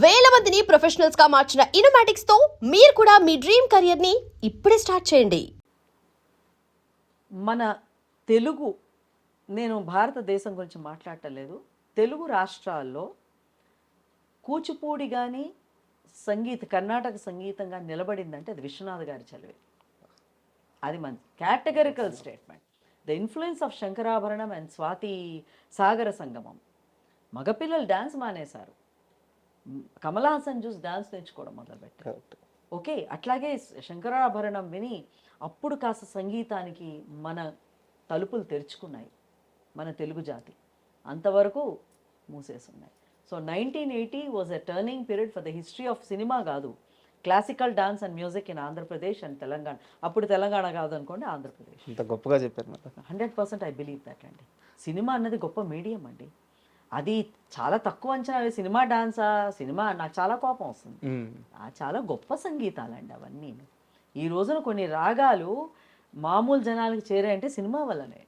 వేల మందిని ప్రొఫెషనల్స్ గా మార్చిన ఇనోమాటిక్స్ తో మీరు కూడా మీ డ్రీమ్ కెరియర్ ని ఇప్పుడే స్టార్ట్ చేయండి. మన తెలుగు, నేను భారతదేశం గురించి మాట్లాడటలేదు, తెలుగు రాష్ట్రాల్లో కూచిపూడి కానీ కర్ణాటక సంగీతంగా నిలబడిందంటే అది విశ్వనాథ్ గారి చదివే. అది మన categorical statement. The influence of Shankarabharanam and Swathi Sagara Sangamam. మగపిల్లలు డ్యాన్స్ మానేశారు, కమల్ హాసన్ చూసి డ్యాన్స్ నేర్చుకోవడం మొదలుపెట్టారు. ఓకే, అట్లాగే శంకరాభరణం విని అప్పుడు కాస్త సంగీతానికి మన తలుపులు తెరుచుకున్నాయి మన తెలుగు జాతి. అంతవరకు మూసేసున్నాయి. So 1980 was a turning period for the history of cinema కాదు, classical dance and music in Andhra Pradesh and Telangana. అప్పుడు తెలంగాణ కాదు అనుకోండి, ఆంధ్రప్రదేశ్. ఇంత గొప్పగా చెప్పారు. 100% ఐ బిలీవ్ దట్ అండి. సినిమా అన్నది గొప్ప మీడియం అండి. అది చాలా తక్కువ అంచనా. సినిమా డాన్సా, సినిమా నాకు చాలా కోపం వస్తుంది. చాలా గొప్ప సంగీతాలండి అవన్నీ. ఈ రోజున కొన్ని రాగాలు మామూలు జనాలకి చేరాయంటే సినిమా వల్లనే.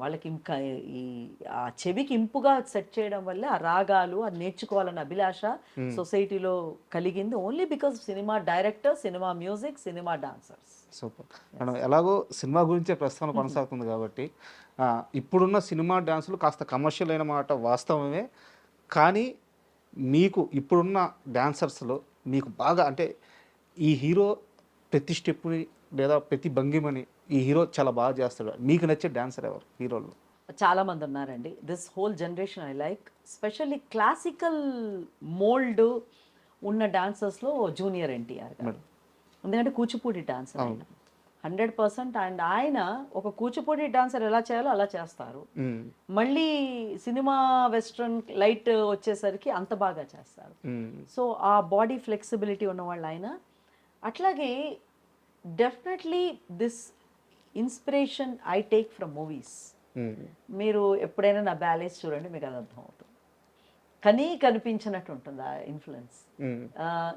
వాళ్ళకి ఇంకా ఈ ఆ చెవికి ఇంపుగా సెట్ చేయడం వల్ల ఆ రాగాలు అది నేర్చుకోవాలన్న అభిలాష సొసైటీలో కలిగింది only because cinema director, cinema music, cinema dancers. Super. మనం ఎలాగో సినిమా గురించే ప్రస్తావన కొనసాగుతుంది కాబట్టి ఇప్పుడున్న సినిమా డాన్సులు కాస్త కమర్షియల్ అయిన మాట వాస్తవమే. కానీ మీకు ఇప్పుడున్న డాన్సర్స్లో మీకు బాగా అంటే ఈ హీరో ప్రతి స్టెప్ని లేదా ప్రతి భంగిమని ఈ హీరో చాలా బాగా చేస్తాడు, మీకు నచ్చే డాన్సర్ ఎవరు హీరోలు? చాలా మంది ఉన్నారండి. This whole generation I like. Specially classical mould ఉన్న డాన్సర్స్లో జూనియర్ ఎన్టీఆర్ గారు. ఎందుకంటే కూచిపూడి డాన్సర్ ఆయన 100%. అండ్ ఆయన ఒక కూచిపూడి డాన్సర్ ఎలా చేయాలో అలా చేస్తారు. మళ్ళీ సినిమా వెస్ట్రన్ లైట్ వచ్చేసరికి అంత బాగా చేస్తారు. సో ఆ బాడీ ఫ్లెక్సిబిలిటీ ఉన్నవాళ్ళు ఆయన. అట్లాగే definitely this inspiration I take from movies. మీరు ఎప్పుడైనా నా బ్యాలెన్స్ చూడండి, మీకు అది అర్థం అవుతుంది. కనిపించినట్టు ఉంటుంది ఆ ఇన్ఫ్లుయెన్స్.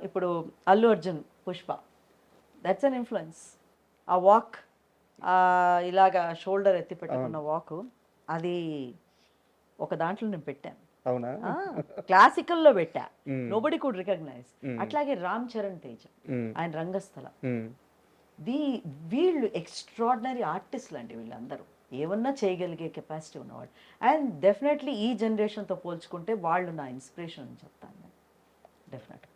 ఇప్పుడు Allu Arjun Pushpa, that's an influence. ఆ వాక్, ఇలాగా షోల్డర్ ఎత్తి పెట్టుకున్న వాక్, అది ఒక దాంట్లో నేను పెట్టాను. అవునా? క్లాసికల్లో పెట్టా, నోబడి కుడ్ రికగ్నైజ్. అట్లాగే రామ్ చరణ్ తేజ్, ఆయన రంగస్థల. వీళ్ళు ఎక్స్ట్రాడినరీ ఆర్టిస్టులు అండి. వీళ్ళందరూ ఏమన్నా చేయగలిగే కెపాసిటీ ఉన్నవాళ్ళు. అండ్ డెఫినెట్లీ ఈ జనరేషన్తో పోల్చుకుంటే వాళ్ళు నా ఇన్స్పిరేషన్ అని చెప్తాను నేను, డెఫినెట్గా.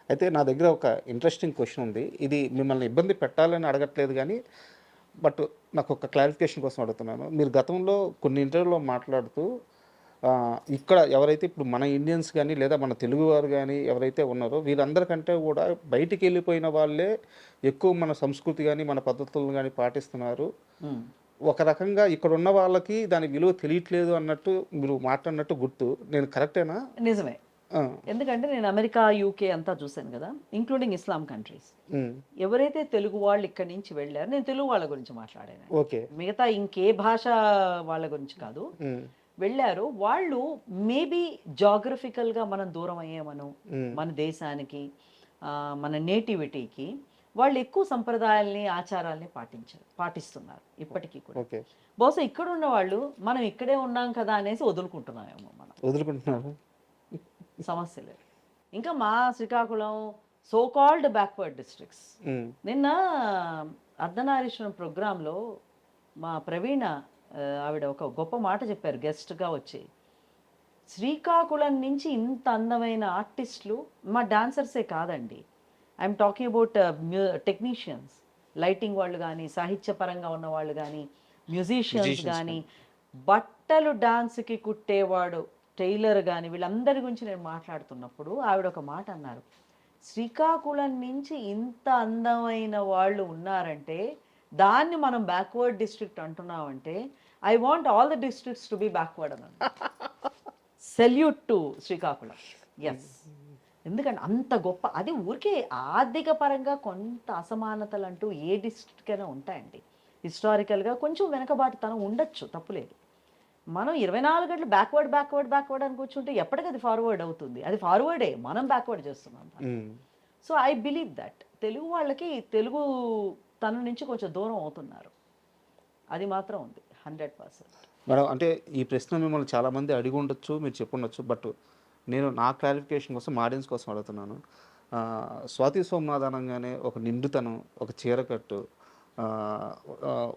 అయితే నా దగ్గర ఒక ఇంట్రెస్టింగ్ క్వశ్చన్ ఉంది. ఇది మిమ్మల్ని ఇబ్బంది పెట్టాలని అడగట్లేదు కానీ బట్ నాకు ఒక క్లారిఫికేషన్ కోసం అడుగుతున్నాను. మీరు గతంలో కొన్ని ఇంటర్వ్యూలో మాట్లాడుతూ ఇక్కడ ఎవరైతే ఇప్పుడు మన ఇండియన్స్ కానీ లేదా మన తెలుగువారు కానీ ఎవరైతే ఉన్నారో వీళ్ళందరికంటే కూడా బయటికి వెళ్ళిపోయిన వాళ్ళే ఎక్కువ మన సంస్కృతి కానీ మన పద్ధతులను కానీ పాటిస్తున్నారు. ఒక రకంగా ఇక్కడ ఉన్న వాళ్ళకి దాని విలువ తెలియట్లేదు అన్నట్టు మీరు మాట్లాడినట్టు గుర్తు. నేను కరెక్టేనా? నిజమే. ఎందుకంటే నేను అమెరికా, యూకే అంతా చూశాను కదా, ఇంక్లూడింగ్ ఇస్లాం కంట్రీస్. ఎవరైతే తెలుగు వాళ్ళు ఇక్కడి నుంచి వెళ్ళారు, నేను తెలుగు వాళ్ళ గురించి మాట్లాడాను, ఓకే, మిగతా ఇంకే భాష వాళ్ళ గురించి కాదు, వెళ్ళారు. వాళ్ళు మేబీ జాగ్రఫికల్గా మనం దూరం అయ్యామను మన దేశానికి, మన నేటివిటీకి. వాళ్ళు ఎక్కువ సంప్రదాయాల్ని, ఆచారాల్ని పాటిస్తున్నారు ఇప్పటికీ కూడా. బహుశా ఇక్కడ ఉన్న వాళ్ళు మనం ఇక్కడే ఉన్నాం కదా అనేసి వదులుకుంటున్నామేమో. మనం వదులుకుంటున్నాము, సమస్య లేదు. ఇంకా మా Srikakulam so called backward districts. నిన్న అర్ధనారీశ్వరం ప్రోగ్రాంలో మా ప్రవీణ ఆవిడ ఒక గొప్ప మాట చెప్పారు గెస్ట్గా వచ్చి. శ్రీకాకుళం నుంచి ఇంత అందమైన ఆర్టిస్టులు మా డాన్సర్సే కాదండి, I'm talking about technicians, lighting వాళ్ళు కానీ, సాహిత్యపరంగా ఉన్న వాళ్ళు కానీ, మ్యూజిషియన్స్ కానీ, బట్టలు డాన్స్కి కుట్టేవాడు టైలర్ కానీ, వీళ్ళందరి గురించి నేను మాట్లాడుతున్నప్పుడు ఆవిడ ఒక మాట అన్నారు. శ్రీకాకుళం నుంచి ఇంత అందమైన వాళ్ళు ఉన్నారంటే దాన్ని మనం బ్యాక్వర్డ్ డిస్ట్రిక్ట్ అంటున్నామంటే I want all the districts to be backward అన్నాను. Salute to Srikakulam. ఎస్, ఎందుకంటే అంత గొప్ప. అది ఊరికే ఆర్థిక పరంగా కొంత అసమానతలు అంటూ ఏ డిస్ట్రిక్ట్ అయినా ఉంటాయండి. హిస్టారికల్గా కొంచెం వెనకబాటుతనం ఉండొచ్చు, తప్పులేదు. మనం 24 గంటలు బ్యాక్వర్డ్ అని కూర్చుంటే ఎప్పటికీ అది ఫార్వర్డ్ అవుతుంది. అది ఫార్వర్డే, మనం బ్యాక్వర్డ్ చేస్తున్నాం. So I believe that Telugu వాళ్ళకి తెలుగు తన నుంచి కొంచెం దూరం అవుతున్నారు, అది మాత్రం ఉంది 100%. మేడం, అంటే ఈ ప్రశ్న మిమ్మల్ని చాలామంది అడిగి ఉండొచ్చు, మీరు చెప్పుండొచ్చు, బట్ నేను నా క్లారిఫికేషన్ కోసం మా ఆడియన్స్ కోసం అడుగుతున్నాను. స్వాతి సోమనాథ్ అనగానే ఒక నిండుతనం, ఒక చీరకట్టు,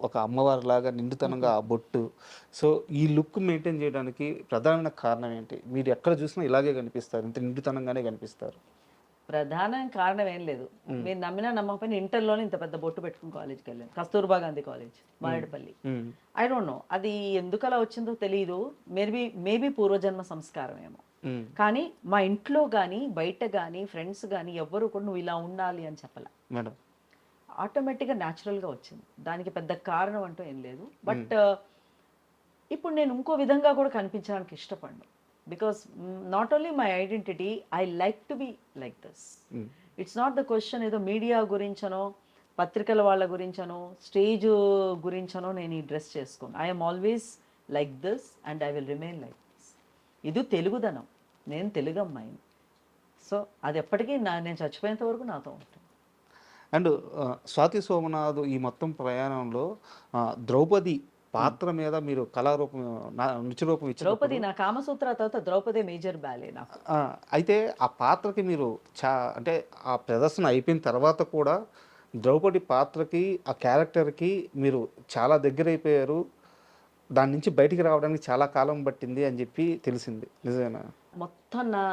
ఒక అమ్మవారిలాగా నిండుతనంగా ఆ బొట్టు. సో ఈ లుక్ మెయింటైన్ చేయడానికి ప్రధానమైన కారణం ఏంటి? మీరు ఎక్కడ చూసినా ఇలాగే కనిపిస్తారు, ఇంత నిండుతనంగానే కనిపిస్తారు. ప్రధాన కారణం ఏం లేదు. మీరు నమ్మినా నమ్మకపోయినా ఇంటర్లోనే ఇంత పెద్ద బొట్టు పెట్టుకుని కాలేజ్కి వెళ్ళాను. Kasturba Gandhi college, Marredpally. I don't know అది ఎందుకు అలా వచ్చిందో తెలియదు. మేబీ పూర్వజన్మ సంస్కారం ఏమో. కానీ మా ఇంట్లో కానీ బయట కానీ ఫ్రెండ్స్ కానీ ఎవ్వరు కూడా నువ్వు ఇలా ఉండాలి అని చెప్పలే. మేడం ఆటోమేటిక్గా న్యాచురల్గా వచ్చింది. దానికి పెద్ద కారణం అంటూ ఏం లేదు. బట్ ఇప్పుడు నేను ఇంకో విధంగా కూడా కనిపించడానికి ఇష్టపడను. Because not only my identity, I like to be like this. It's not the question ఏదో మీడియా గురించనో పత్రికల వాళ్ళ గురించనో స్టేజ్ గురించనో నేను ఈ డ్రెస్ చేసుకోను. I'm always like this and I will remain like this. ఇది తెలుగుదనం, నేను తెలుగు అమ్మాయిని. సో అది ఎప్పటికీ నేను చచ్చిపోయేంత వరకు నాతో ఉంటుంది. అండ్ స్వాతి సోమనాథ్ ఈ మొత్తం ప్రయాణంలో ద్రౌపది పాత్ర మీద మీరు కళారూపం, నృత్య రూపం ఇచ్చారు. ద్రౌపది నా కామసూత్ర తర్వాత ద్రౌపది మేజర్ బ్యాలే నాకు. అయితే ఆ పాత్రకి మీరు అంటే ఆ ప్రదర్శన అయిపోయిన తర్వాత కూడా ద్రౌపది పాత్రకి, ఆ క్యారెక్టర్కి మీరు చాలా దగ్గర అయిపోయారు. దాని నుంచి బయటికి రావడానికి చాలా కాలం పట్టింది అని చెప్పి తెలిసింది, నిజమేనా? మొత్తం నా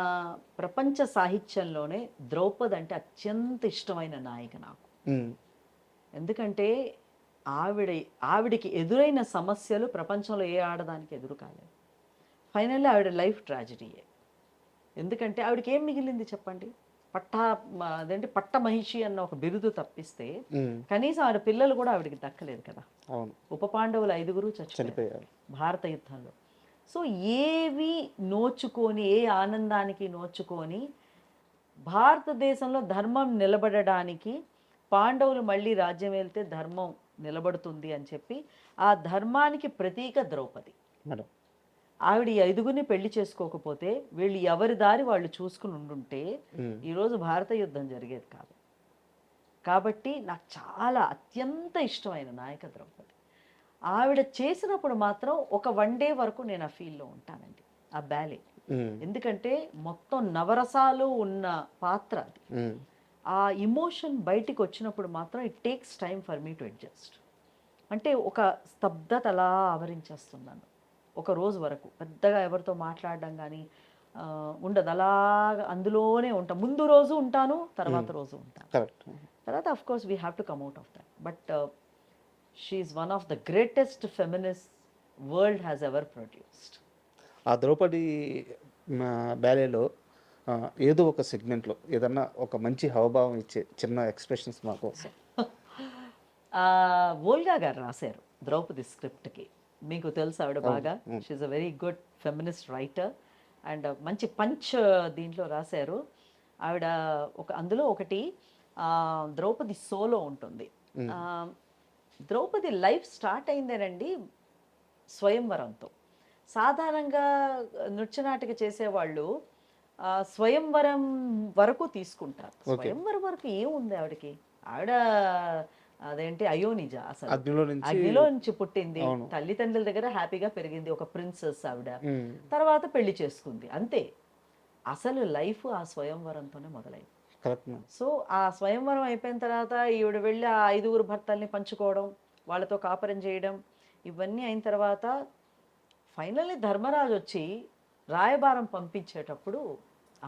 ప్రపంచ సాహిత్యంలోనే ద్రౌపది అంటే అత్యంత ఇష్టమైన నాయిక నాకు. ఎందుకంటే ఆవిడికి ఎదురైన సమస్యలు ప్రపంచంలో ఏ ఆడదానికి ఎదురు కాలేదు. ఫైనల్లీ ఆవిడ లైఫ్ ట్రాజడీయే. ఎందుకంటే ఆవిడకి ఏం మిగిలింది చెప్పండి? పట్ట మహిషి అన్న ఒక బిరుదు తప్పిస్తే కనీసం ఆవిడ పిల్లలు కూడా ఆవిడకి దక్కలేదు కదా. ఉప పాండవులు 5 చనిపోయారు భారత యుద్ధంలో. సో ఏవి నోచుకొని, ఏ ఆనందానికి నోచుకొని భారతదేశంలో ధర్మం నిలబడడానికి, పాండవులు మళ్ళీ రాజ్యం వెళ్తే ధర్మం నిలబడుతుంది అని చెప్పి ఆ ధర్మానికి ప్రతీక ద్రౌపది. ఆవిడ 5 పెళ్లి చేసుకోకపోతే వీళ్ళు ఎవరి దారి వాళ్ళు చూసుకుని ఉండుంటే ఈరోజు భారత యుద్ధం జరిగేది కాదు. కాబట్టి నాకు చాలా అత్యంత ఇష్టమైన నాయక ద్రౌపది. ఆవిడ చేసినప్పుడు మాత్రం ఒక 1 డే వరకు నేను ఆ ఫీల్లో ఉంటానండి, ఆ బ్యాలే. ఎందుకంటే మొత్తం నవరసాలు ఉన్న పాత్ర అది. ఆ ఇమోషన్ బయటికి వచ్చినప్పుడు మాత్రం it takes time for me to adjust. అంటే ఒక స్తబ్దత అలా ఆవరించేస్తున్నాను ఒక రోజు వరకు. పెద్దగా ఎవరితో మాట్లాడడం కానీ ఉండదు, అలాగా అందులోనే ఉంటాను. ముందు రోజు ఉంటాను, తర్వాత రోజు ఉంటాను. తర్వాత of course we have to come out of that. But she is one of the greatest feminist world has ever produced. ఆ ద్రౌపది బ్యాలేలో ఏదో ఒక సెగ్మెంట్లో ఏదన్నా ఒక మంచి హావభావం ఇచ్చే చిన్న ఎక్స్ప్రెషన్స్ మాకు. వోల్గా గారు రాశారు ద్రౌపది స్క్రిప్ట్కి. మీకు తెలుసు ఆవిడ బాగా. She a very good feminist writer and మంచి పంచ్ దీంట్లో రాశారు ఆవిడ. అందులో ఒకటి ద్రౌపది సోలో ఉంటుంది. ద్రౌపది లైఫ్ స్టార్ట్ అయిందేనండి స్వయంవరంతో. సాధారణంగా నృత్యనాటిక చేసేవాళ్ళు స్వయంవరం వరకు తీసుకుంటారు. స్వయంవరం వరకు ఏముంది ఆవిడకి? ఆవిడ అదేంటి అయోనిజ, అసలు అగ్నిలో నుంచి పుట్టింది. తల్లిదండ్రుల దగ్గర హ్యాపీగా పెరిగింది, ఒక ప్రిన్సెస్ ఆవిడ. తర్వాత పెళ్లి చేసుకుంది, అంతే. అసలు లైఫ్ ఆ స్వయంవరంతోనే మొదలైంది. సో ఆ స్వయంవరం అయిపోయిన తర్వాత ఈవిడ వెళ్ళి ఆ 5 భర్తల్ని పంచుకోవడం, వాళ్ళతో కాపురం చేయడం, ఇవన్నీ అయిన తర్వాత ఫైనల్లీ ధర్మరాజు వచ్చి రాయబారం పంపించేటప్పుడు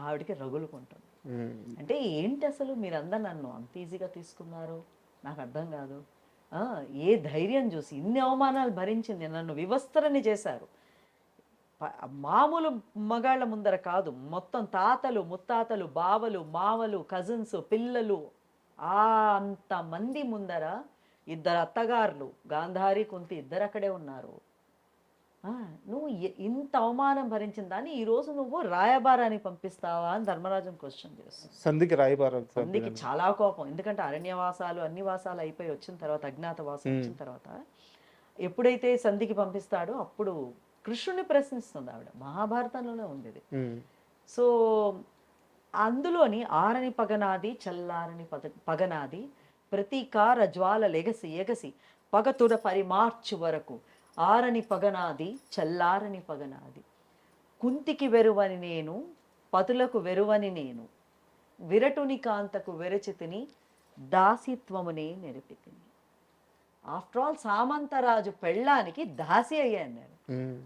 ఆవిడకి రగులుకుంటుంది. అంటే ఏంటి అసలు మీరందరూ నన్ను అంత ఈజీగా తీసుకున్నారు, నాకు అర్థం కాదు. ఏ ధైర్యం చూసి ఇన్ని అవమానాలు భరించింది, నన్ను వివస్త్రని చేశారు. మామూలు మగాళ్ళ ముందర కాదు, మొత్తం తాతలు ముత్తాతలు బావలు మావలు కజిన్స్ పిల్లలు అంతమంది ముందర 2 అత్తగారులు గాంధారి కుంతి 2 అక్కడే ఉన్నారు. నువ్వు ఇంత అవమానం భరించిన దాన్ని ఈరోజు నువ్వు రాయబారానికి పంపిస్తావా అని ధర్మరాజుని క్వశ్చన్ చేస్తాను. సంధికి చాలా కోపం. ఎందుకంటే అరణ్యవాసాలు అన్ని వాసాలు అయిపోయి వచ్చిన తర్వాత, అజ్ఞాతవాసం వచ్చిన తర్వాత ఎప్పుడైతే సంధికి పంపిస్తాడో అప్పుడు కృష్ణుని ప్రశ్నిస్తుంది ఆవిడ. మహాభారతంలోనే ఉంది ఇది. సో అందులోని ఆరని పగనాది చల్లారని పగనాది ప్రతీకార జ్వాల లెగసి ఎగసి పగతుడ పరిమార్చు వరకు ఆరని పగనాది చల్లారని పగనాది కుంతికి వెరువని నేను పతులకు వెరువని నేను విరటుని కాంతకు వెరచితిని దాసిత్వమునే నెరిపితిని. ఆఫ్టర్ ఆల్ సామంతరాజు పెళ్ళానికి దాసి అయ్యాను నేను.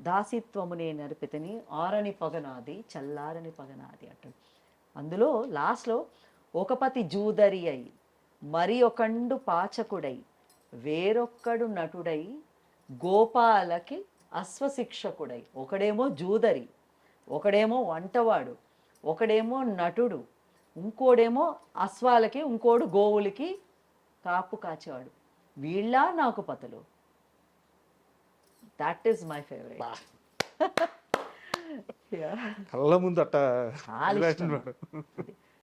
దాసిత్వమునే నరిపితిని ఆరని పగనాది చల్లారని పగనాది అంటాడు. అందులో లాస్ట్లో ఒకపతి జూదరి అయి మరి ఒకండు పాచకుడై వేరొక్కడు నటుడై గోపాలకి అశ్వశిక్షకుడై. ఒకడేమో జూదరి, ఒకడేమో వంటవాడు, ఒకడేమో నటుడు, ఇంకోడేమో అశ్వాలకి, ఇంకోడు గోవులకి కాపు కాచేవాడు. వీళ్ళ నాకు పతులు. That is my favourite. కళ్ళ ముందు అట్ట చాలా ఇష్టం.